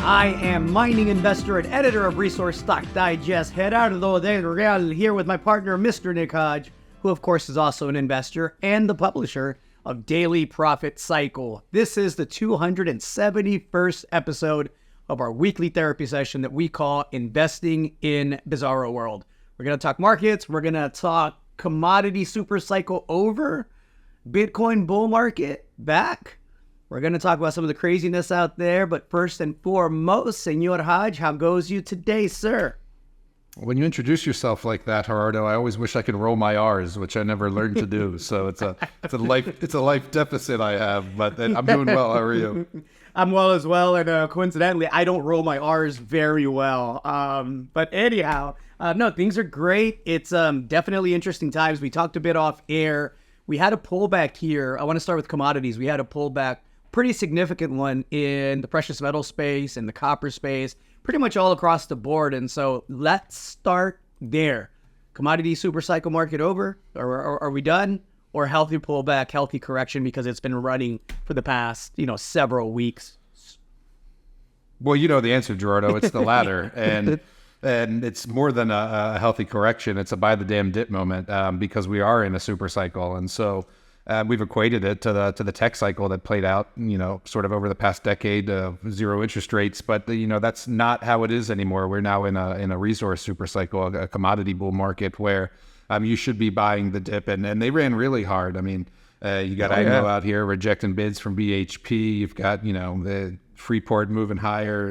I am mining investor and editor of Resource Stock Digest, Gerardo del Real, here with my partner, Mr. Nick Hodge, who of course is also an investor and the publisher of Daily Profit Cycle. This is the 271st episode of our weekly therapy session that we call Investing in Bizarro World. We're going to talk markets. We're going to talk commodity super cycle over, Bitcoin bull market back. We're going to talk about some of the craziness out there, but first and foremost, Senor Hodge, how goes you today, sir? When you introduce yourself like that, Gerardo, I always wish I could roll my R's, which I never learned to do. So it's a life deficit I have, but I'm doing well. How are you? I'm well as well, and coincidentally, I don't roll my R's very well. But anyhow, no, things are great. It's definitely interesting times. We talked a bit off air. We had a pullback here. I want to start with commodities. We had a pullback, pretty significant one in the precious metal space and the copper space, pretty much all across the board. And so let's start there. Commodity super cycle market over? Or are we done? Or healthy pullback, healthy correction because it's been running for the past, several weeks? Well, you know the answer, Gerardo. It's the latter. And it's more than a healthy correction. It's a buy the damn dip moment because we are in a super cycle. And so we've equated it to the tech cycle that played out, sort of over the past decade of zero interest rates. But, that's not how it is anymore. We're now in a resource super cycle, a commodity bull market where you should be buying the dip. And they ran really hard. I mean, you got Agno out here rejecting bids from BHP. You've got, the Freeport moving higher,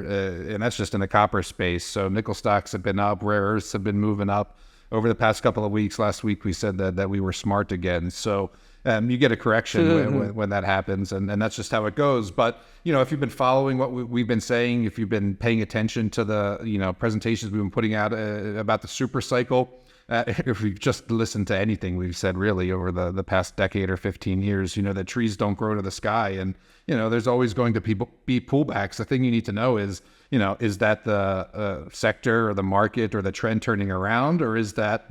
and that's just in the copper space. So nickel stocks have been up, rare earths have been moving up over the past couple of weeks. Last week we said that we were smart again. So you get a correction when that happens, and that's just how it goes. But if you've been following what we've been saying, if you've been paying attention to the presentations we've been putting out about the super cycle, if we've just listened to anything we've said really over the past decade or 15 years, that trees don't grow to the sky, and there's always going to be pullbacks. The thing you need to know is, is that the sector or the market or the trend turning around, or is that,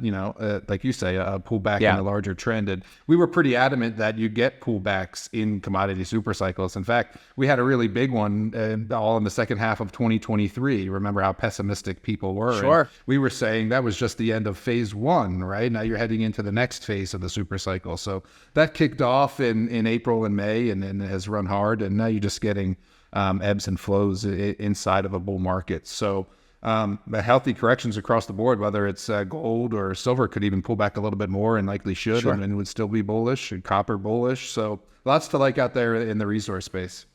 like you say, a pullback in a larger trend? And we were pretty adamant that you get pullbacks in commodity super cycles. In fact, we had a really big one all in the second half of 2023. Remember how pessimistic people were? Sure. And we were saying that was just the end of phase one, right? Now you're heading into the next phase of the super cycle. So that kicked off in April and May and has run hard. And now you're just getting ebbs and flows inside of a bull market. So healthy corrections across the board, whether it's gold or silver, could even pull back a little bit more and likely should, sure, and would still be bullish, and copper bullish. So lots to like out there in the resource space.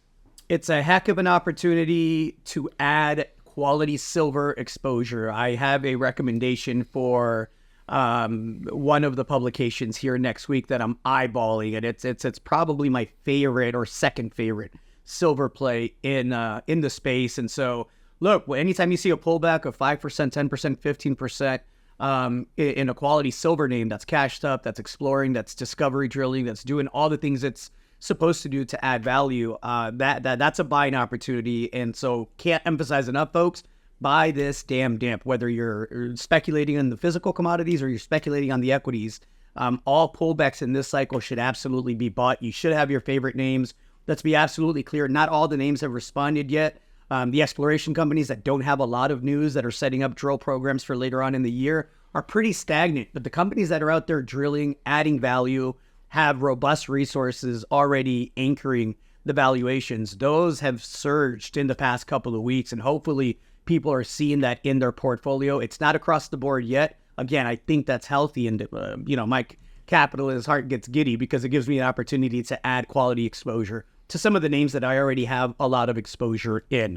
It's a heck of an opportunity to add quality silver exposure. I have a recommendation for one of the publications here next week that I'm eyeballing, and it's probably my favorite or second favorite silver play in the space. And so look, anytime you see a pullback of 5%, 10%, 15% in a quality silver name that's cashed up, that's exploring, that's discovery drilling, that's doing all the things it's supposed to do to add value, that's a buying opportunity. And so can't emphasize enough, folks, buy this damn dip, whether you're speculating on the physical commodities or you're speculating on the equities. All pullbacks in this cycle should absolutely be bought. You should have your favorite names. Let's be absolutely clear. Not all the names have responded yet. The exploration companies that don't have a lot of news that are setting up drill programs for later on in the year are pretty stagnant. But the companies that are out there drilling, adding value, have robust resources already anchoring the valuations. Those have surged in the past couple of weeks, and hopefully people are seeing that in their portfolio. It's not across the board yet. Again, I think that's healthy, and my capitalist heart gets giddy because it gives me an opportunity to add quality exposure to some of the names that I already have a lot of exposure in.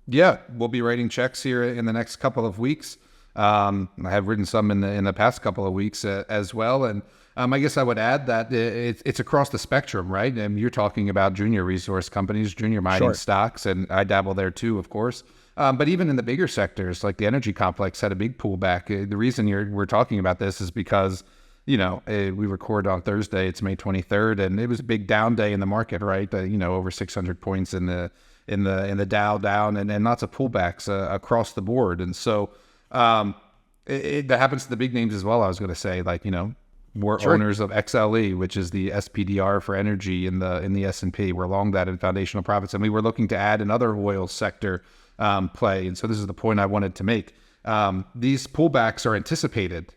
Yeah, we'll be writing checks here in the next couple of weeks. I have written some in the past couple of weeks as well. And I guess I would add that it's across the spectrum, right? And you're talking about junior resource companies, junior mining Sure. stocks, and I dabble there too, of course. But even in the bigger sectors, like the energy complex had a big pullback. The reason we're talking about this is because we record on Thursday, it's May 23rd, and it was a big down day in the market, right? Over 600 points in the Dow down, and lots of pullbacks across the board. And so that happens to the big names as well. I was going to say, We're owners of XLE, which is the SPDR for energy in the S&P. We're long that in foundational profits, and we were looking to add another oil sector play. And so this is the point I wanted to make. These pullbacks are anticipated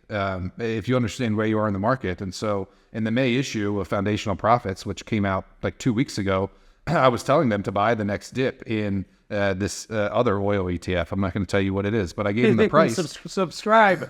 if you understand where you are in the market. And so in the May issue of Foundational Profits, which came out like 2 weeks ago, I was telling them to buy the next dip in this other oil ETF. I'm not going to tell you what it is, but I gave them the price. Subscribe.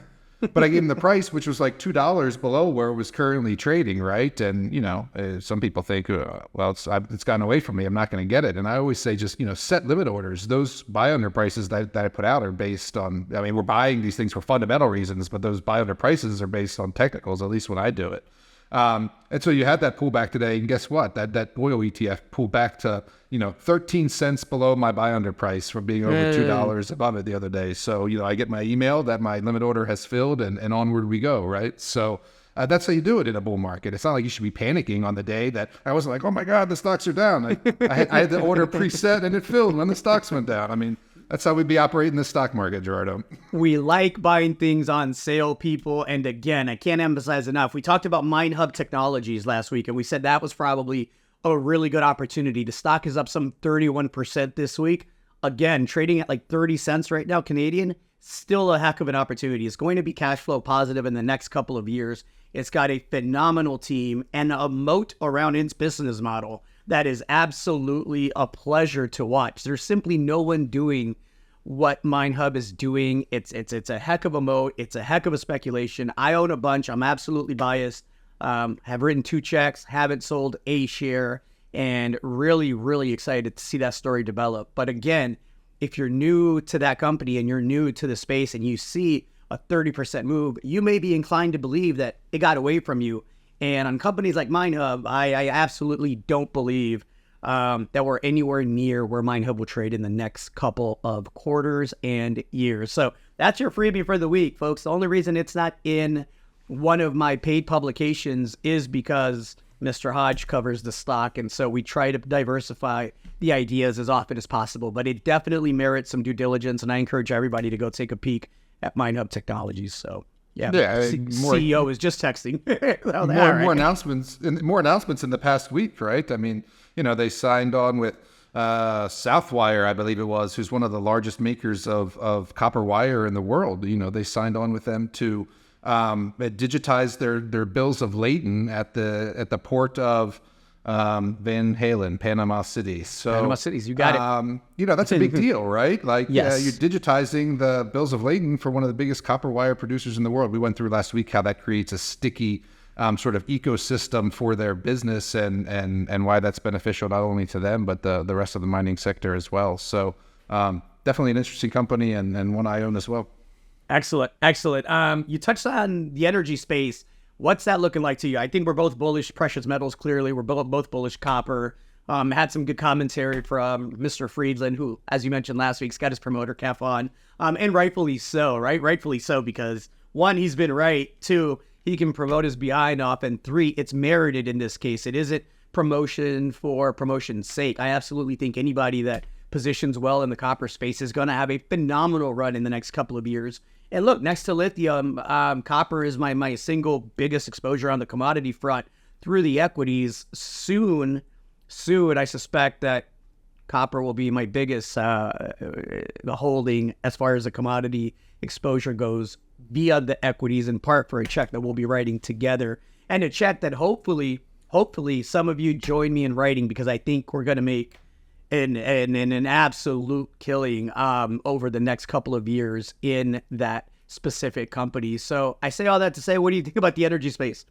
But I gave them the price, which was like $2 below where it was currently trading, right? And, some people think, well, it's gotten away from me. I'm not going to get it. And I always say just, set limit orders. Those buy under prices that I put out are based on, we're buying these things for fundamental reasons, but those buy under prices are based on technicals, at least when I do it. And so you had that pullback today, and guess what? That oil ETF pulled back to 13 cents below my buy under price from being over $2 above it the other day. So I get my email that my limit order has filled, and onward we go, right? So that's how you do it in a bull market. It's not like you should be panicking on the day that I wasn't like, oh my God, the stocks are down. I had the order preset and it filled when the stocks went down. That's how we'd be operating the stock market, Gerardo. We like buying things on sale, people. And again, I can't emphasize enough. We talked about MineHub Technologies last week, and we said that was probably a really good opportunity. The stock is up some 31% this week. Again, trading at like 30 cents right now, Canadian. Still a heck of an opportunity. It's going to be cash flow positive in the next couple of years. It's got a phenomenal team and a moat around its business model that is absolutely a pleasure to watch. There's simply no one doing what MineHub is doing. It's a heck of a moat. It's a heck of a speculation. I own a bunch. I'm absolutely biased. Have written 2 checks, haven't sold a share, and really, really excited to see that story develop. But again, if you're new to that company and you're new to the space and you see a 30% move, you may be inclined to believe that it got away from you. And on companies like MineHub, I absolutely don't believe that we're anywhere near where MineHub will trade in the next couple of quarters and years. So that's your freebie for the week, folks. The only reason it's not in one of my paid publications is because Mr. Hodge covers the stock, and so we try to diversify the ideas as often as possible. But it definitely merits some due diligence, and I encourage everybody to go take a peek at MineHub Technologies. So CEO is just texting. More announcements in the past week, right? They signed on with Southwire, I believe it was, who's one of the largest makers of copper wire in the world. They signed on with them to digitize their bills of lading at the port of Van Halen, Panama City. So Panama Cities, you got it. That's a big deal, right? Yes. You're digitizing the bills of lading for one of the biggest copper wire producers in the world. We went through last week how that creates a sticky sort of ecosystem for their business and why that's beneficial not only to them, but the rest of the mining sector as well. So definitely an interesting company and one I own as well. Excellent. You touched on the energy space. What's that looking like to you? I think we're both bullish precious metals, clearly. We're both bullish copper. Had some good commentary from Mr. Friedland, who, as you mentioned last week, got his promoter cap on. And rightfully so, right? Rightfully so, because 1, he's been right. 2, he can promote his behind off. And 3, it's merited in this case. It isn't promotion for promotion's sake. I absolutely think anybody that positions well in the copper space is going to have a phenomenal run in the next couple of years. And look, next to lithium, copper is my single biggest exposure on the commodity front through the equities. Soon, I suspect that copper will be my biggest holding as far as the commodity exposure goes via the equities, in part for a check that we'll be writing together, and a check that hopefully some of you join me in writing, because I think we're going to make an absolute killing over the next couple of years in that specific company. So I say all that to say, what do you think about the energy space?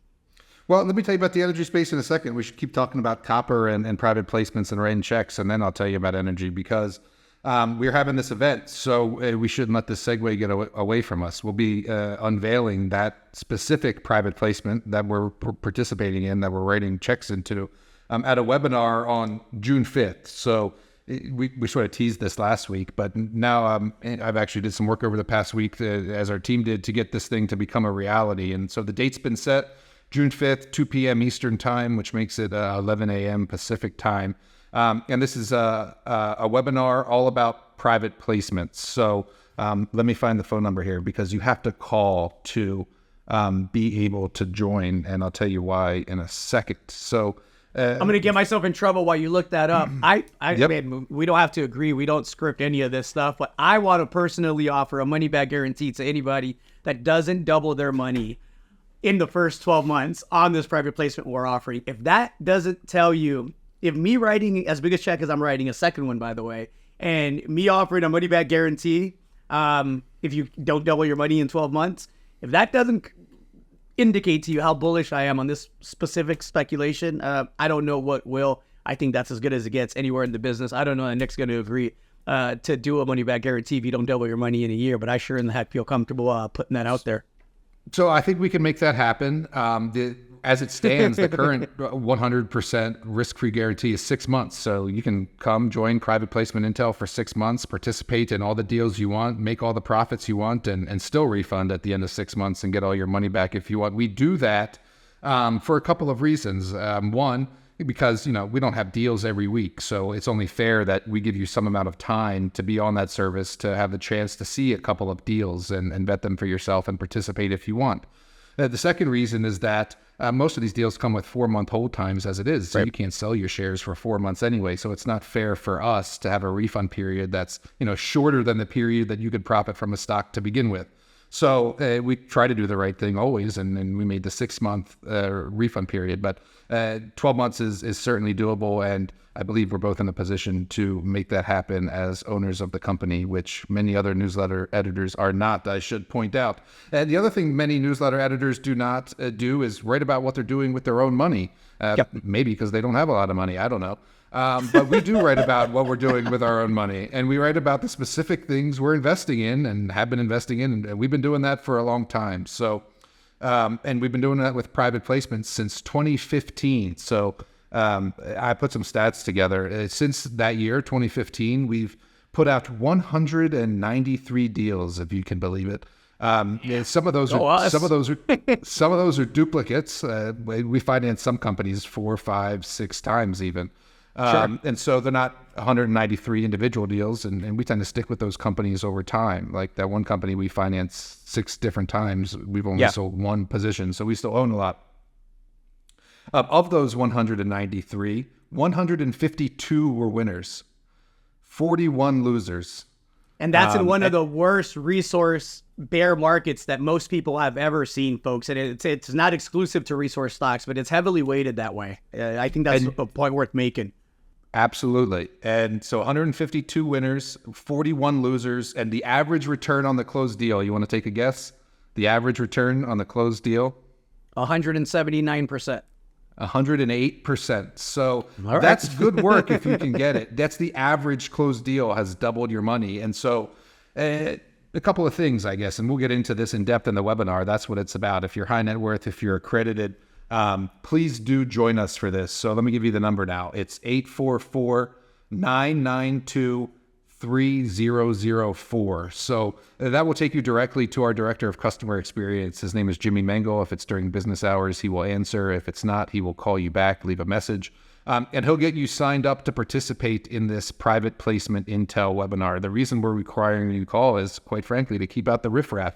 Well, let me tell you about the energy space in a second. We should keep talking about copper and private placements and writing checks, and then I'll tell you about energy, because we're having this event, so we shouldn't let this segue get away from us. We'll be unveiling that specific private placement that we're participating in, that we're writing checks into, at a webinar on June 5th. So we sort of teased this last week, but now I've actually did some work over the past week, as our team did, to get this thing to become a reality. And so the date's been set, June 5th, 2 p.m. Eastern time, which makes it 11 a.m. Pacific time. And this is a webinar all about private placements. So let me find the phone number here, because you have to call to be able to join. And I'll tell you why in a second. So I'm going to get myself in trouble while you look that up. Yep. Man, we don't have to agree. We don't script any of this stuff, but I want to personally offer a money back guarantee to anybody that doesn't double their money in the first 12 months on this private placement we're offering. If that doesn't tell you, if me writing as big a check as I'm writing a second one, by the way, and me offering a money back guarantee, if you don't double your money in 12 months, if that doesn't indicate to you how bullish I am on this specific speculation, I don't know what will. I think that's as good as it gets anywhere in the business. I don't know that Nick's going to agree to do a money back guarantee if you don't double your money in a year, but I sure in the heck feel comfortable putting that out there. So I think we can make that happen. As it stands, the current 100% risk-free guarantee is 6 months. So you can come join private placement Intel for 6 months, participate in all the deals you want, make all the profits you want, and still refund at the end of 6 months and get all your money back if you want. We do that for a couple of reasons. One, because we don't have deals every week, so it's only fair that we give you some amount of time to be on that service, to have the chance to see a couple of deals and vet them for yourself and participate if you want. The second reason is that most of these deals come with 4-month hold times as it is, so you can't sell your shares for 4 months anyway. So it's not fair for us to have a refund period that's shorter than the period that you could profit from a stock to begin with. So we try to do the right thing always, and we made the 6-month refund period. But 12 months is certainly doable, and I believe we're both in a position to make that happen as owners of the company, which many other newsletter editors are not, I should point out. And the other thing many newsletter editors do not do is write about what they're doing with their own money. Maybe because they don't have a lot of money, I don't know. But we do write about what we're doing with our own money, and we write about the specific things we're investing in and have been investing in, and we've been doing that for a long time. So, and we've been doing that with private placements since 2015. So I put some stats together. Since that year, 2015, we've put out 193 deals, if you can believe it. Some of those are duplicates. We finance some companies 4, 5, 6 times even. Sure. And so they're not 193 individual deals, and we tend to stick with those companies over time. Like that one company we financed 6 different times. We've only sold one position, so we still own a lot. Of those 193, 152 were winners, 41 losers. And that's in one of the worst resource bear markets that most people have ever seen, folks. And it's not exclusive to resource stocks, but it's heavily weighted that way. I think that's a point worth making. Absolutely. And so 152 winners, 41 losers, and the average return on the closed deal, you want to take a guess? The average return on the closed deal? 179%. 108%. So right. That's good work if you can get it. That's the average closed deal has doubled your money. And so a couple of things, I guess, and we'll get into this in depth in the webinar. That's what it's about. If you're high net worth, if you're accredited, please do join us for this. So let me give you the number now. It's 844-992-3004. So that will take you directly to our Director of Customer Experience. His name is Jimmy Mango. If it's during business hours, he will answer. If it's not, he will call you back, leave a message. And he'll get you signed up to participate in this private placement Intel webinar. The reason we're requiring you to call is, quite frankly, to keep out the riffraff.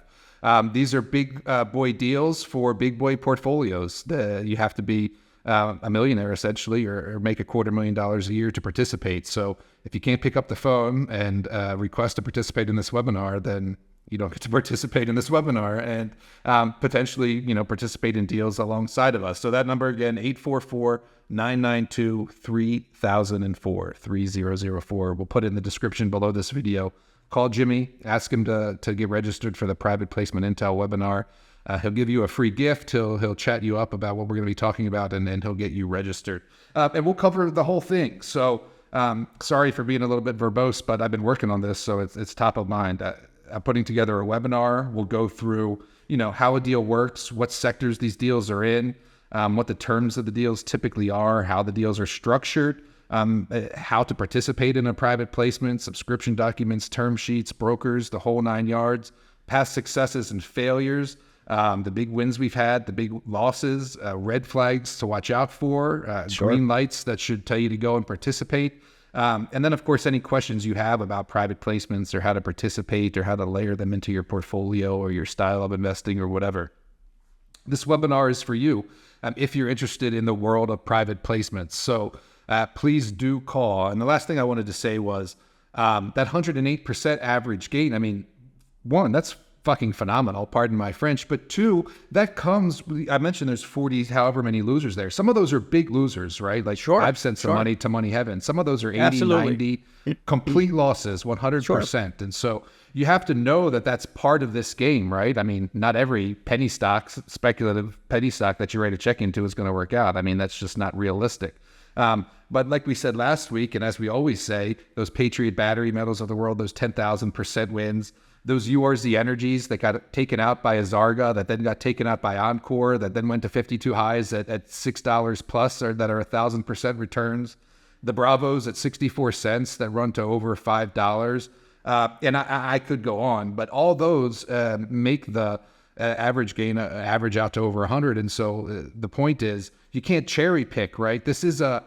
These are big boy deals for big boy portfolios. You have to be a millionaire, essentially, or make $250,000 a year to participate. So if you can't pick up the phone and request to participate in this webinar, then you don't get to participate in this webinar and potentially, participate in deals alongside of us. So that number again, 844-992-3004, 3004. We'll put it in the description below this video. Call Jimmy, ask him to get registered for the private placement Intel webinar. He'll give you a free gift. He'll chat you up about what we're going to be talking about, and he'll get you registered. And we'll cover the whole thing. So sorry for being a little bit verbose, but I've been working on this, so it's top of mind. I'm putting together a webinar. We'll go through, how a deal works, what sectors these deals are in, what the terms of the deals typically are, how the deals are structured, how to participate in a private placement, subscription documents, term sheets, brokers, the whole 9 yards, past successes and failures, the big wins we've had, the big losses, red flags to watch out for, green lights that should tell you to go and participate. And then, of course, any questions you have about private placements or how to participate or how to layer them into your portfolio or your style of investing or whatever. this webinar is for you if you're interested in the world of private placements. So please do call. And the last thing I wanted to say was that 108% average gain. I mean, one, that's fucking phenomenal, pardon my French, but two, that comes, I mentioned there's 40 however many losers there. Some of those are big losers, right? Like I've sent some money to money heaven. Some of those are 80, Absolutely. 90 complete losses, 100%. And so you have to know that that's part of this game, right? I mean, not every penny stock, speculative penny stock that you write a check into is going to work out. I mean, that's just not realistic. But like we said last week, and as we always say, those Patriot battery metals of the world, those 10,000% wins, those URZ energies that got taken out by Azarga, that then got taken out by Encore, that then went to 52 highs at $6 plus, or that are 1,000% returns. The Bravos at 64 cents that run to over $5. And I could go on, but all those make the average gain average out to over 100. And so the point is, you can't cherry pick, right? This is a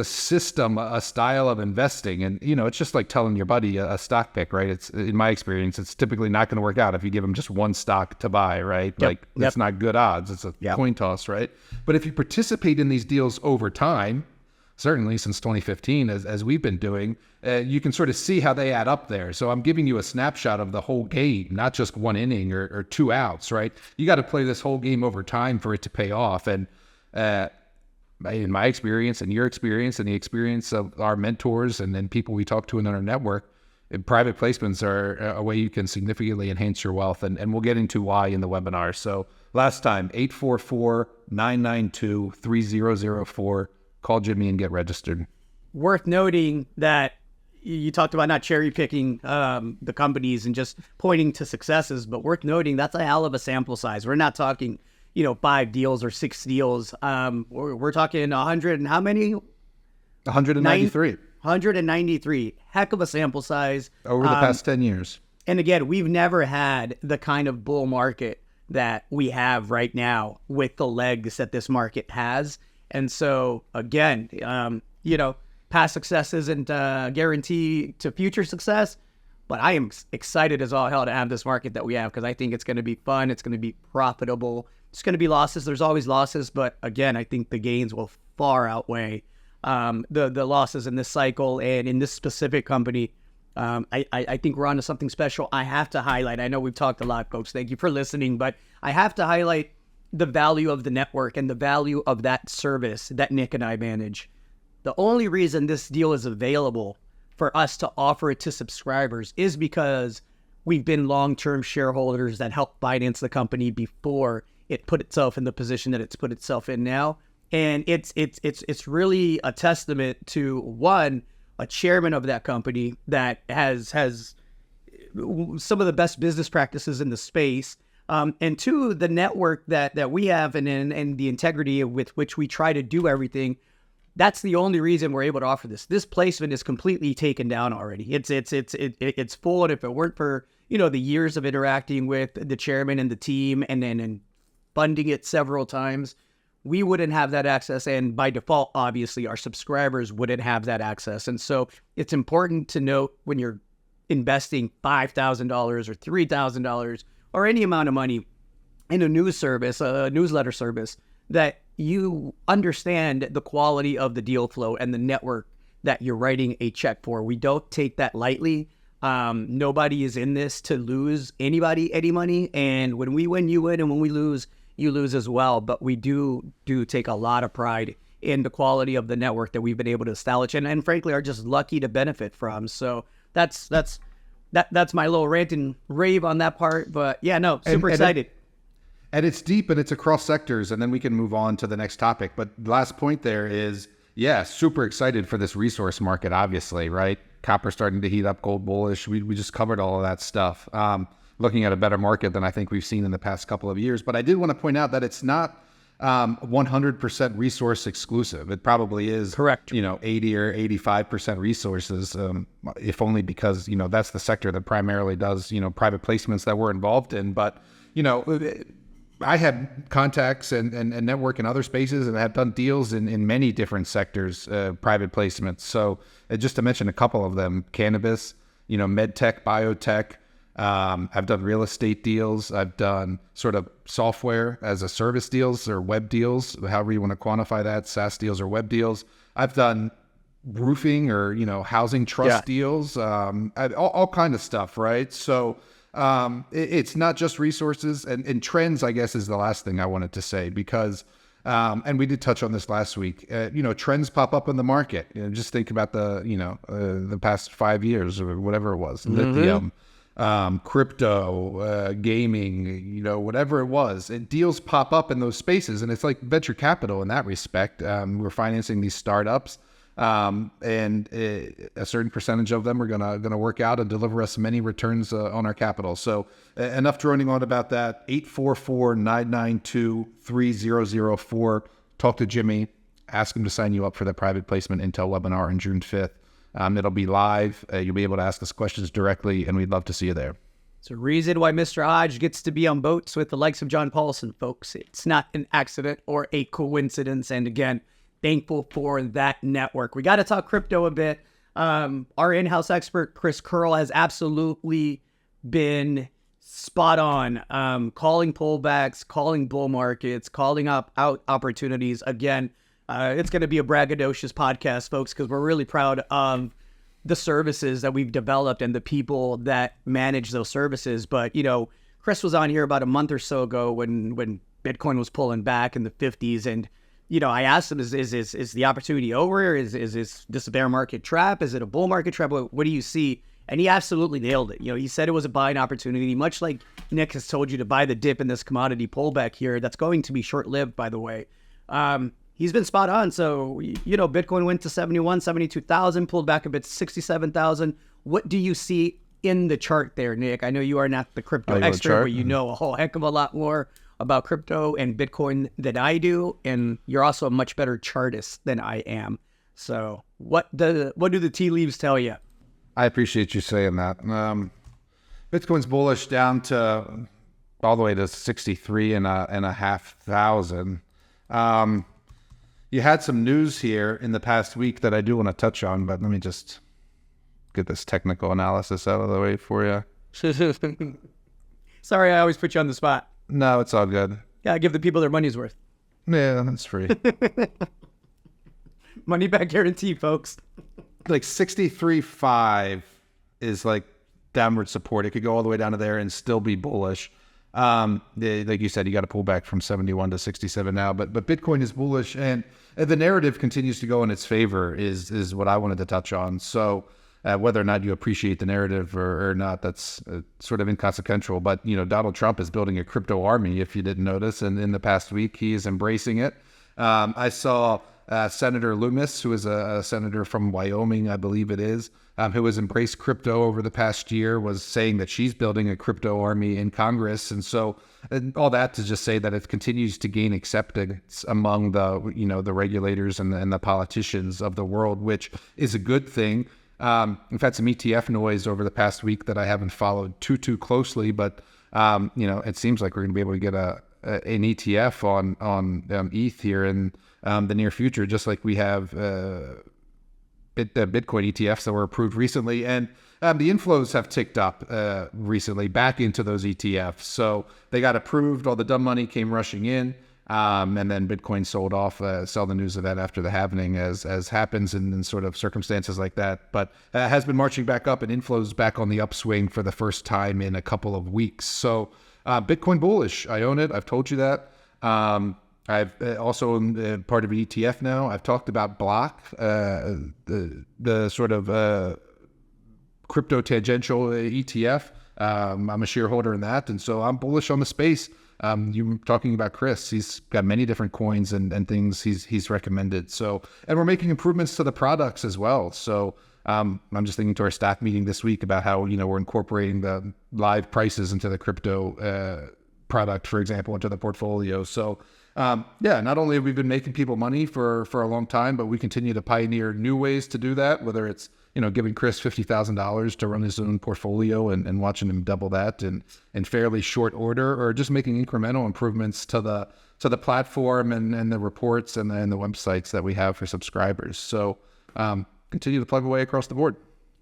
system, a style of investing. And, you know, it's just like telling your buddy a stock pick, right? It's, in my experience, it's typically not going to work out if you give them just one stock to buy, right? That's not good odds. It's a coin toss, right? But if you participate in these deals over time, certainly since 2015, as we've been doing, you can sort of see how they add up there. So I'm giving you a snapshot of the whole game, not just one inning or two outs, right? You got to play this whole game over time for it to pay off. And, in my experience and your experience and the experience of our mentors and then people we talk to in our network, private placements are a way you can significantly enhance your wealth. And we'll get into why in the webinar. So last time, 844-992-3004. Call Jimmy and get registered. Worth noting that you talked about not cherry picking the companies and just pointing to successes, but worth noting that's a hell of a sample size. We're not talking 5 deals or 6 deals. We're talking 100 and how many? 193. 193. Heck of a sample size. Over the past 10 years. And again, we've never had the kind of bull market that we have right now with the legs that this market has. And so, again, past success isn't a guarantee to future success. But I am excited as all hell to have this market that we have because I think it's going to be fun. It's going to be profitable. It's going to be losses. There's always losses. But again, I think the gains will far outweigh the losses in this cycle. And in this specific company, I think we're onto something special. I have to highlight, I know we've talked a lot, folks. Thank you for listening. But I have to highlight the value of the network and the value of that service that Nick and I manage. The only reason this deal is available for us to offer it to subscribers is because we've been long-term shareholders that helped finance the company before it put itself in the position that it's put itself in now. And it's really a testament to, one, a chairman of that company that has some of the best business practices in the space, and two, the network that we have and the integrity with which we try to do everything. That's the only reason we're able to offer this. This placement is completely taken down already. It's full, and if it weren't for the years of interacting with the chairman and the team and funding it several times, we wouldn't have that access. And by default, obviously, our subscribers wouldn't have that access. And so it's important to note when you're investing $5,000 or $3,000 or any amount of money in a news service, a newsletter service, that you understand the quality of the deal flow and the network that you're writing a check for. We don't take that lightly. Nobody is in this to lose anybody any money. And when we win, you win. And when we lose, you lose as well. But we do take a lot of pride in the quality of the network that we've been able to establish and frankly are just lucky to benefit from. So that's my little rant and rave on that part. But yeah, no, super excited. And it's deep and it's across sectors, and then we can move on to the next topic. But the last point there is, super excited for this resource market, obviously, right? Copper starting to heat up, gold bullish. We just covered all of that stuff. Looking at a better market than I think we've seen in the past couple of years. But I did want to point out that it's not 100% resource exclusive. It probably is, correct, 80 or 85% resources, if only because, that's the sector that primarily does, private placements that we're involved in. But, I have contacts and network in other spaces and have done deals in many different sectors, private placements. So just to mention a couple of them, cannabis, med tech, biotech, I've done real estate deals. I've done sort of software as a service deals or web deals, however you want to quantify that, SaaS deals or web deals. I've done roofing or, housing trust deals, all kind of stuff, right? So it's not just resources and trends, I guess, is the last thing I wanted to say, because and we did touch on this last week. Trends pop up in the market. Just think about the past 5 years or whatever it was, lithium, crypto, gaming, whatever it was. And deals pop up in those spaces, and it's like venture capital in that respect. We're financing these startups. And a certain percentage of them are gonna work out and deliver us many returns on our capital. So enough droning on about that. 844-992-3004. Talk to Jimmy. Ask him to sign you up for the private placement Intel webinar on June 5th. It'll be live. You'll be able to ask us questions directly, and we'd love to see you there. It's a reason why Mr. Hodge gets to be on boats with the likes of John Paulson, folks. It's not an accident or a coincidence. And again, thankful for that network. We got to talk crypto a bit. Our in-house expert, Chris Curl, has absolutely been spot on, calling pullbacks, calling bull markets, calling out opportunities. Again, it's going to be a braggadocious podcast, folks, because we're really proud of the services that we've developed and the people that manage those services. But, Chris was on here about a month or so ago when Bitcoin was pulling back in the 50s, and I asked him, is the opportunity over? Is this a bear market trap? Is it a bull market trap? What do you see? And he absolutely nailed it. He said it was a buying opportunity, much like Nick has told you to buy the dip in this commodity pullback here. That's going to be short-lived, by the way. He's been spot on. So, Bitcoin went to 71, 72,000, pulled back a bit to 67,000. What do you see in the chart there, Nick? I know you are not the crypto expert, but you know a whole heck of a lot more about crypto and Bitcoin than I do, and you're also a much better chartist than I am. So what do the tea leaves tell you? I appreciate you saying that. Bitcoin's bullish down to all the way to 63,500. You had some news here in the past week that I do want to touch on, but let me just get this technical analysis out of the way for you. Sorry, I always put you on the spot. No, it's all good. Yeah, give the people their money's worth. Yeah, that's free. Money back guarantee, folks. Like 63.5 is like downward support. It could go all the way down to there and still be bullish. Like you said, you got to pull back from 71 to 67 now, but Bitcoin is bullish, and the narrative continues to go in its favor is what I wanted to touch on. So whether or not you appreciate the narrative or not, that's sort of inconsequential. But, Donald Trump is building a crypto army, if you didn't notice. And in the past week, he is embracing it. I saw Senator Loomis, who is a senator from Wyoming, I believe it is, who has embraced crypto over the past year, was saying that she's building a crypto army in Congress. And so all that to just say that it continues to gain acceptance among the regulators and the politicians of the world, which is a good thing. We've had some ETF noise over the past week that I haven't followed too closely, but it seems like we're going to be able to get an ETF on ETH here in the near future, just like we have Bitcoin ETFs that were approved recently, and the inflows have ticked up recently back into those ETFs. So they got approved, all the dumb money came rushing in. And then Bitcoin sold off, saw the news of that after the halving, as happens in sort of circumstances like that. But has been marching back up, and inflows back on the upswing for the first time in a couple of weeks. So Bitcoin bullish. I own it. I've told you that. I've also owned part of an ETF now. I've talked about Block, the sort of crypto tangential ETF. I'm a shareholder in that, and so I'm bullish on the space. You were talking about Chris. He's got many different coins and things he's recommended. So, and we're making improvements to the products as well. So I'm just thinking to our staff meeting this week about how, we're incorporating the live prices into the crypto product, for example, into the portfolio. So not only have we been making people money for a long time, but we continue to pioneer new ways to do that, whether it's giving Chris $50,000 to run his own portfolio and watching him double that in fairly short order, or just making incremental improvements to the platform and the reports and the websites that we have for subscribers. So continue to plug away across the board.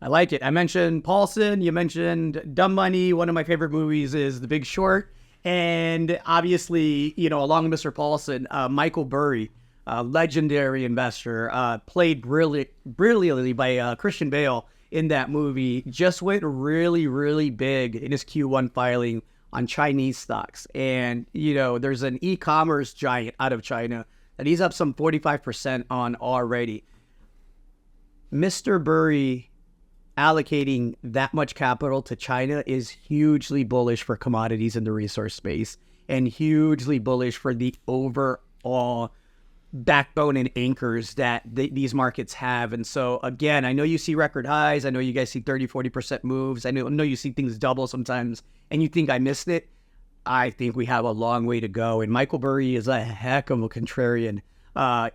I like it. I mentioned Paulson. You mentioned Dumb Money. One of my favorite movies is The Big Short. And obviously, along with Mr. Paulson, Michael Burry, legendary investor, played brilliantly by Christian Bale in that movie, just went really, really big in his Q1 filing on Chinese stocks. And, there's an e-commerce giant out of China that he's up some 45% on already. Mr. Burry allocating that much capital to China is hugely bullish for commodities in the resource space and hugely bullish for the overall backbone and anchors that these markets have. And so, again, I know you see record highs. I know you guys see 30, 40% moves. I know you see things double sometimes, and you think I missed it. I think we have a long way to go. And Michael Burry is a heck of a contrarian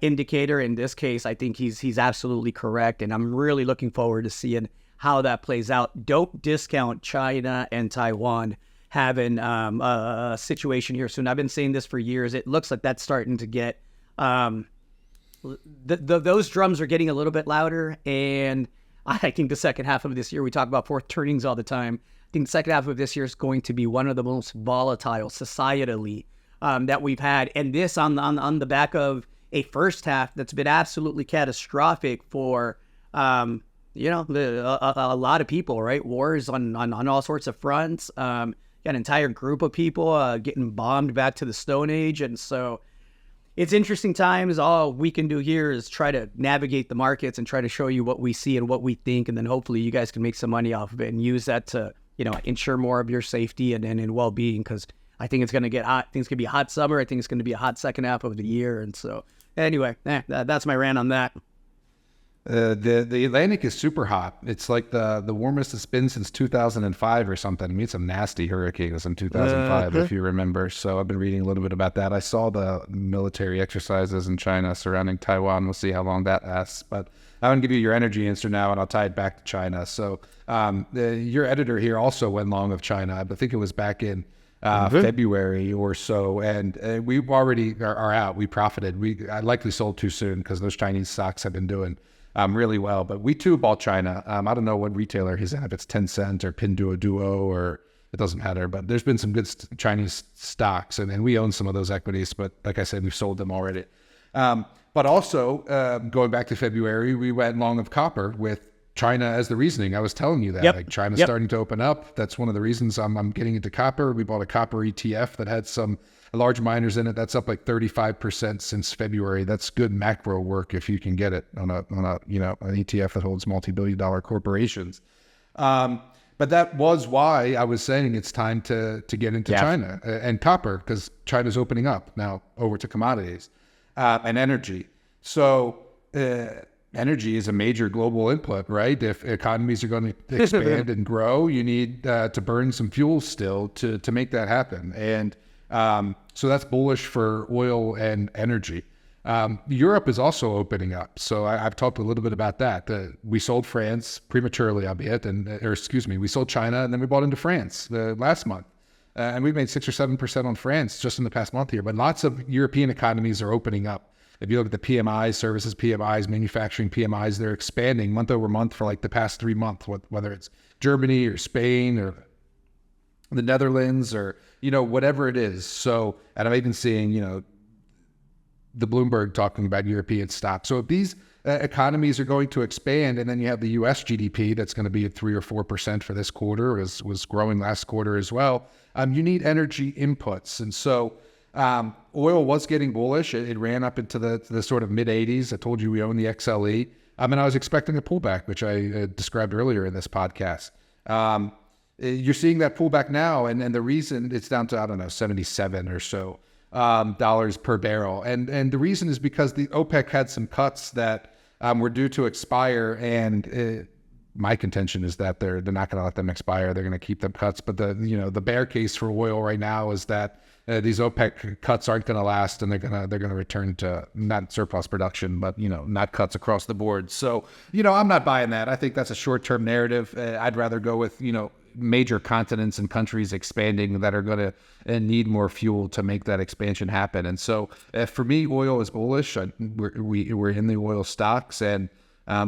indicator. In this case, I think he's absolutely correct. And I'm really looking forward to seeing how that plays out. Don't discount China and Taiwan having a situation here soon. I've been saying this for years. It looks like that's starting to get those drums are getting a little bit louder, and I think the second half of this year, we talk about fourth turnings all the time. I think the second half of this year is going to be one of the most volatile societally that we've had, and this on the back of a first half that's been absolutely catastrophic for a lot of people, right? Wars on all sorts of fronts. Got an entire group of people getting bombed back to the Stone Age, and so it's interesting times. All we can do here is try to navigate the markets and try to show you what we see and what we think, and then hopefully you guys can make some money off of it and use that to, ensure more of your safety and well-being, because I think it's going to get hot. I think it's going to be a hot summer. I think it's going to be a hot second half of the year. And so anyway, that's my rant on that. The Atlantic is super hot. It's like the warmest it's been since 2005 or something. We had some nasty hurricanes in 2005, if you remember. So I've been reading a little bit about that. I saw the military exercises in China surrounding Taiwan. We'll see how long that lasts. But I'm going to give you your energy answer now, and I'll tie it back to China. So your editor here also went long of China. I think it was back in February or so, and we already are out. We profited. I likely sold too soon because those Chinese stocks have been doing really well, but we too bought China. I don't know what retailer he's in, if it's Tencent or Pinduoduo, or it doesn't matter, but there's been some good Chinese stocks, and we own some of those equities, but like I said, we've sold them already. But also, going back to February, we went long of copper with China as the reasoning. I was telling you that. Like China's starting to open up. That's one of the reasons I'm getting into copper. We bought a copper ETF that had some large miners in it. That's up like 35% since February. That's good macro work if you can get it on an ETF that holds multi-billion-dollar corporations. But that was why I was saying it's time to get into China and copper, because China's opening up now over to commodities and energy. So energy is a major global input, right? If economies are going to expand and grow, you need to burn some fuel still to make that happen. And so that's bullish for oil and energy. Europe is also opening up. So I've talked a little bit about that. We sold France prematurely, albeit, we sold China, and then we bought into France last month. And we made 6 or 7% on France just in the past month here. But lots of European economies are opening up. If you look at the PMIs, services PMIs, manufacturing PMIs, they're expanding month over month for like the past 3 months, whether it's Germany or Spain or the Netherlands or, whatever it is. So, and I'm even seeing, the Bloomberg talking about European stocks. So if these economies are going to expand, and then you have the U.S. GDP that's going to be at 3 or 4% for this quarter, was growing last quarter as well, you need energy inputs. And so oil was getting bullish. It ran up into the sort of mid-80s. I told you we own the XLE. And I was expecting a pullback, which I described earlier in this podcast. You're seeing that pullback now, and the reason it's down to, 77 or so dollars per barrel. And the reason is because the OPEC had some cuts that were due to expire, and my contention is that they're not going to let them expire. They're going to keep them cuts. But the bear case for oil right now is that these OPEC cuts aren't going to last, and they're going to return to not surplus production, but not cuts across the board. So I'm not buying that. I think that's a short-term narrative. I'd rather go with major continents and countries expanding that are going to need more fuel to make that expansion happen. And so for me, oil is bullish. We're in the oil stocks, and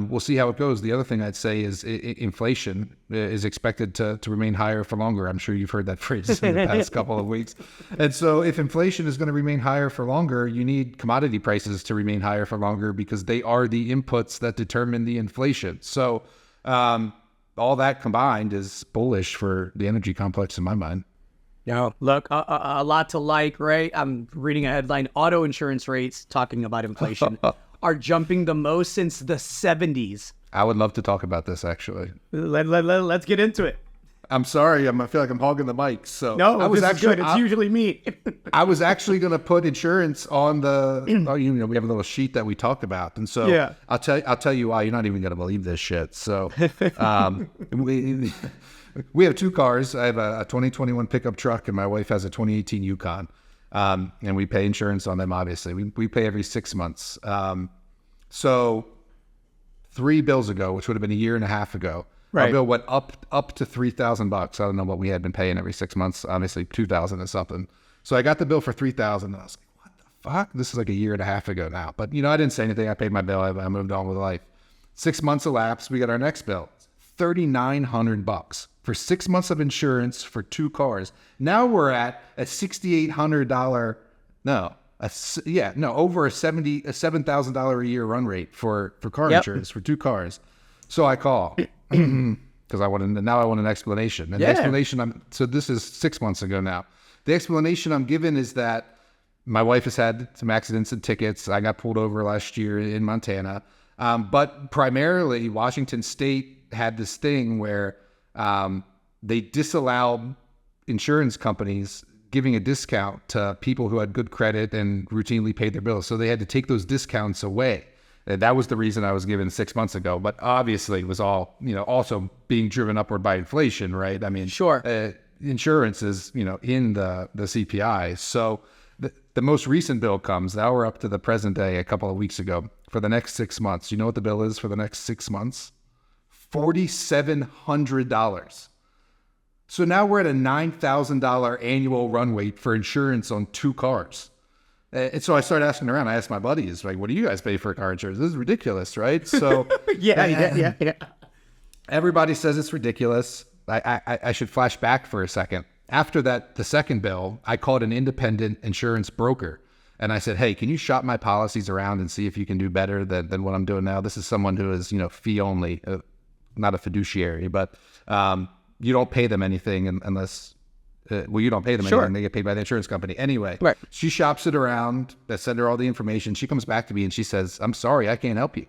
we'll see how it goes. The other thing I'd say is inflation is expected to remain higher for longer. I'm sure you've heard that phrase in the past couple of weeks. And so if inflation is going to remain higher for longer, you need commodity prices to remain higher for longer because they are the inputs that determine the inflation. So all that combined is bullish for the energy complex in my mind. No, look, a lot to like, right? I'm reading a headline, auto insurance rates, talking about inflation, are jumping the most since the 70s. I would love to talk about this, actually. Let's get into it. I'm sorry. I feel like I'm hogging the mic. So no, I was this actually is good. It's usually me. I was actually going to put insurance on the. We have a little sheet that we talked about, and so yeah. I'll tell you why. You're not even going to believe this shit. So, we have two cars. I have a 2021 pickup truck, and my wife has a 2018 Yukon, and we pay insurance on them. Obviously, we pay every 6 months. So, 3 bills ago, which would have been a year and a half ago. Right. Our bill went up to $3,000. I don't know what we had been paying every 6 months. Obviously, $2,000 or something. So I got the bill for $3,000. And I was like, "What the fuck?" This is like a year and a half ago now. But I didn't say anything. I paid my bill. I moved on with life. 6 months elapsed. We got our next bill, $3,900 for 6 months of insurance for 2 cars. Now we're at a $6,800. Over a $7,000 a year run rate for car insurance for 2 cars. So I call because I want an explanation. And the explanation so this is 6 months ago now. The explanation I'm given is that my wife has had some accidents and tickets. I got pulled over last year in Montana. But primarily Washington State had this thing where they disallowed insurance companies giving a discount to people who had good credit and routinely paid their bills. So they had to take those discounts away. And that was the reason I was given 6 months ago. But obviously it was all, also being driven upward by inflation, right? I mean, sure. Insurance is, in the CPI. So the most recent bill comes. Now we're up to the present day a couple of weeks ago for the next 6 months. You know what the bill is for the next 6 months? $4,700. So now we're at a $9,000 annual run rate for insurance on 2 cars. And so I started asking around. I asked my buddies, like, what do you guys pay for car insurance? This is ridiculous, right? So yeah. Everybody says it's ridiculous. I should flash back for a second. After that, the second bill, I called an independent insurance broker. And I said, hey, can you shop my policies around and see if you can do better than what I'm doing now? This is someone who is, fee only, not a fiduciary, but you don't pay them anything unless... you don't pay them anything. They get paid by the insurance company. Anyway, right. She shops it around. I send her all the information. She comes back to me and she says, I'm sorry, I can't help you.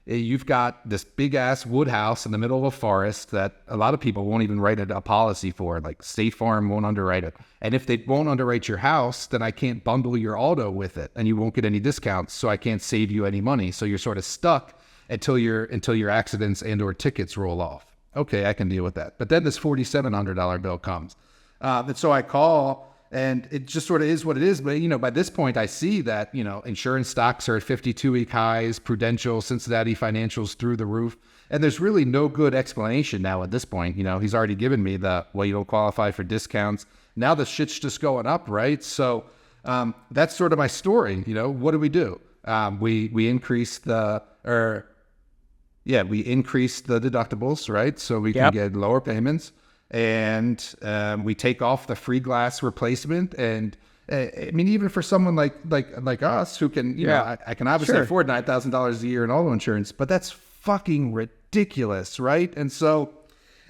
You've got this big-ass wood house in the middle of a forest that a lot of people won't even write a policy for. Like State Farm won't underwrite it. And if they won't underwrite your house, then I can't bundle your auto with it. And you won't get any discounts, so I can't save you any money. So you're sort of stuck until your accidents and or tickets roll off. Okay, I can deal with that. But then this $4,700 bill comes. And so I call, and it just sort of is what it is. But, by this point, I see that, insurance stocks are at 52-week highs, Prudential, Cincinnati Financial's through the roof. And there's really no good explanation now at this point. He's already given me you don't qualify for discounts. Now the shit's just going up, right? So that's sort of my story. What do? We increase the deductibles, right? So we can get lower payments. And we take off the free glass replacement. And I mean, even for someone like us who can, I can obviously afford $9,000 a year in auto insurance, but that's fucking ridiculous, right? And so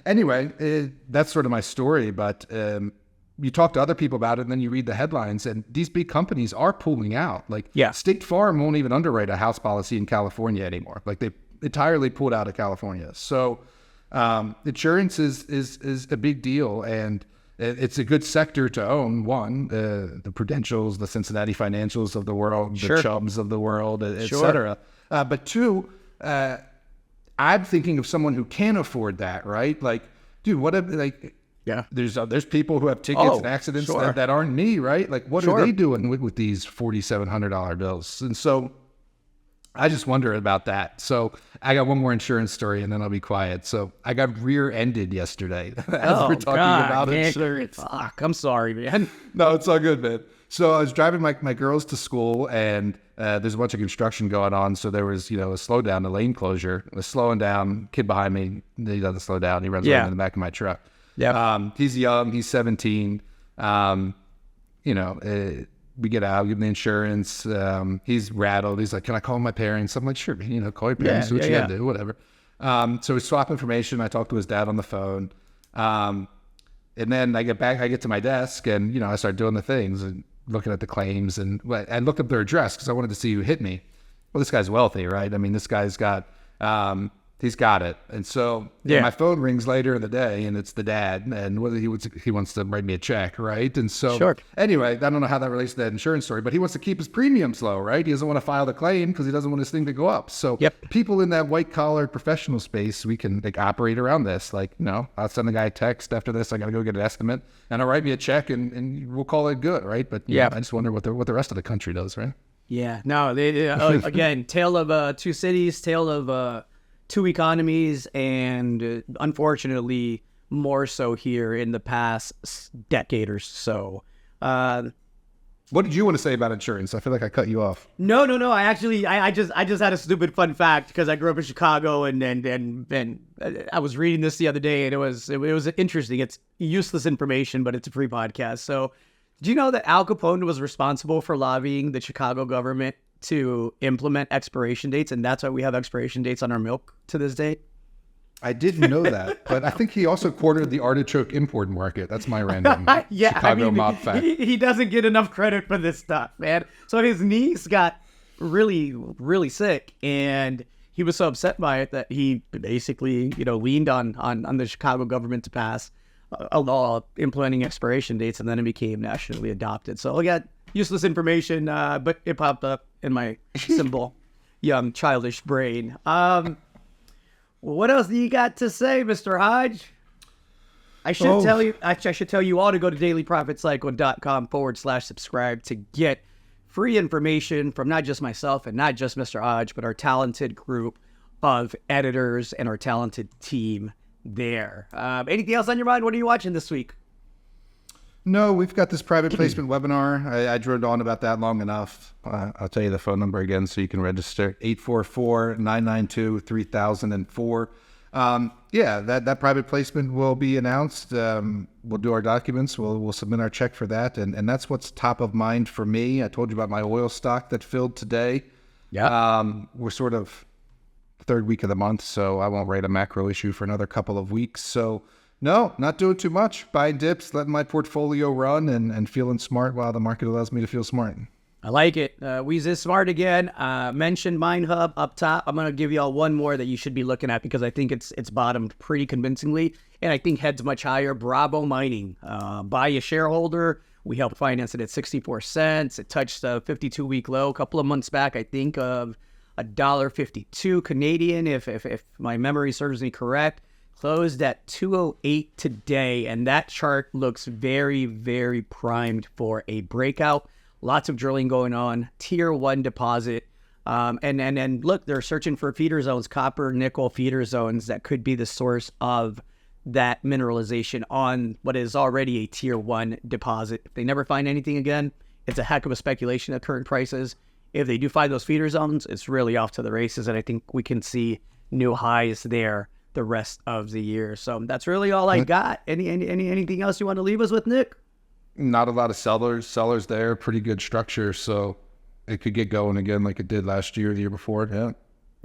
anyway, that's sort of my story. But you talk to other people about it, and then you read the headlines, and these big companies are pulling out. State Farm won't even underwrite a house policy in California anymore. They entirely pulled out of California. So insurance is a big deal, and it's a good sector to own. One, the Prudentials, the Cincinnati Financials of the world, the Chubbs of the world, et cetera. But two, I'm thinking of someone who can afford that, right? Dude, there's people who have tickets and accidents that aren't me, right? What are they doing with these $4,700 bills? And so I just wonder about that. So I got one more insurance story and then I'll be quiet. So I got rear-ended yesterday as we're talking about insurance. Fuck, I'm sorry, man. No, it's all good, man. So I was driving my girls to school, and there's a bunch of construction going on. So there was, a slowdown, a lane closure. I was slowing down. Kid behind me, he doesn't slow down. He runs right in the back of my truck. Yeah. He's young. He's 17. We get out, give him the insurance. He's rattled. He's like, "Can I call my parents?" I'm like, "Sure, call your parents. Do what you gotta do, whatever." So we swap information. I talk to his dad on the phone. And then I get to my desk, and, I start doing the things and looking at the claims, and I looked up their address because I wanted to see who hit me. Well, this guy's wealthy, right? I mean, this guy's got, he's got it. And so my phone rings later in the day, and it's the dad, and whether he wants to write me a check, right? And so anyway, I don't know how that relates to that insurance story, but he wants to keep his premiums low, right? He doesn't want to file the claim because he doesn't want his thing to go up. So people in that white collar professional space, we can operate around this. I'll send the guy a text after this. I got to go get an estimate, and I'll write me a check, and we'll call it good, right? But I just wonder what the rest of the country does, right? Yeah. No, again, tale of two cities, tale of two economies, and unfortunately more so here in the past decade or so. What did you want to say about insurance? I feel like I cut you off. No. I just had a stupid fun fact because I grew up in Chicago, and I was reading this the other day, and it was interesting. It's useless information, but it's a free podcast. So, do you know that Al Capone was responsible for lobbying the Chicago government to implement expiration dates, and that's why we have expiration dates on our milk to this day? I didn't know that, but I think he also cornered the artichoke import market. That's my random Chicago mob fact. He doesn't get enough credit for this stuff, man. So his niece got really, really sick, and he was so upset by it that he basically, leaned on the Chicago government to pass a law implementing expiration dates, and then it became nationally adopted. So again, useless information, but it popped up in my simple, young, childish brain. What else do you got to say, Mr. Hodge? I should tell you. I should tell you all to go to dailyprofitcycle.com/subscribe to get free information from not just myself and not just Mr. Hodge, but our talented group of editors and our talented team there. Anything else on your mind? What are you watching this week? No, we've got this private placement webinar. I droned on about that long enough. I'll tell you the phone number again so you can register. 844-992-3004. That private placement will be announced. We'll do our documents. We'll submit our check for that. And that's what's top of mind for me. I told you about my oil stock that filled today. Yeah. We're sort of third week of the month, so I won't write a macro issue for another couple of weeks. So no, not doing too much. Buying dips, letting my portfolio run, and feeling smart while the market allows me to feel smart. I like it. Weez is smart again. Mentioned MineHub up top. I'm going to give you all one more that you should be looking at because I think it's bottomed pretty convincingly, and I think heads much higher. Bravo Mining. Buy a shareholder. We helped finance it at 64 cents. It touched a 52-week low a couple of months back, I think, of $1.52 Canadian, if my memory serves me correct. Closed at 208 today, and that chart looks very, very primed for a breakout. Lots of drilling going on. Tier 1 deposit. And look, they're searching for feeder zones, copper, nickel feeder zones that could be the source of that mineralization on what is already a Tier 1 deposit. If they never find anything again, it's a heck of a speculation at current prices. If they do find those feeder zones, it's really off to the races, and I think we can see new highs there the rest of the year. So that's really all I got. Anything else you want to leave us with, Nick? Not a lot of sellers there. Pretty good structure, so it could get going again like it did last year, the year before. Yeah.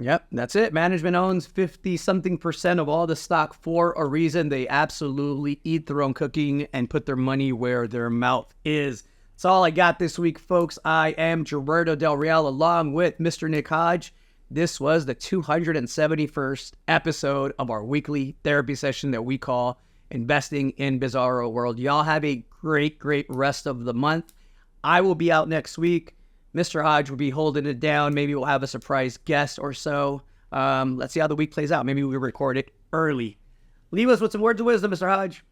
Yep, that's it. Management owns 50-something% of all the stock for a reason. They absolutely eat their own cooking and put their money where their mouth is. That's all I got this week, folks. I am Gerardo Del Real along with Mr. Nick Hodge. This was the 271st episode of our weekly therapy session that we call Investing in Bizarro World. Y'all have a great, great rest of the month. I will be out next week. Mr. Hodge will be holding it down. Maybe we'll have a surprise guest or so. Let's see how the week plays out. Maybe we'll record it early. Leave us with some words of wisdom, Mr. Hodge.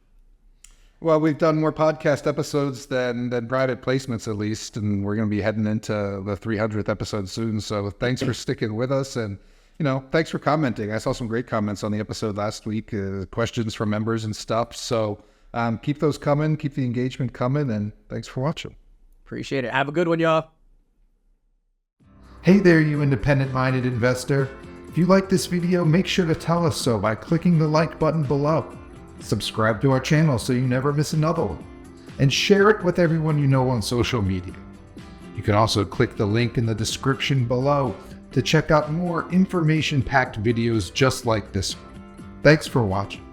Well, we've done more podcast episodes than private placements, at least, and we're going to be heading into the 300th episode soon. So thanks for sticking with us, and thanks for commenting. I saw some great comments on the episode last week, questions from members and stuff. So keep those coming, keep the engagement coming, and thanks for watching. Appreciate it. Have a good one, y'all. Hey there, you independent-minded investor. If you like this video, make sure to tell us so by clicking the like button below. Subscribe to our channel so you never miss another one. And share it with everyone you know on social media. You can also click the link in the description below to check out more information-packed videos just like this one. Thanks for watching.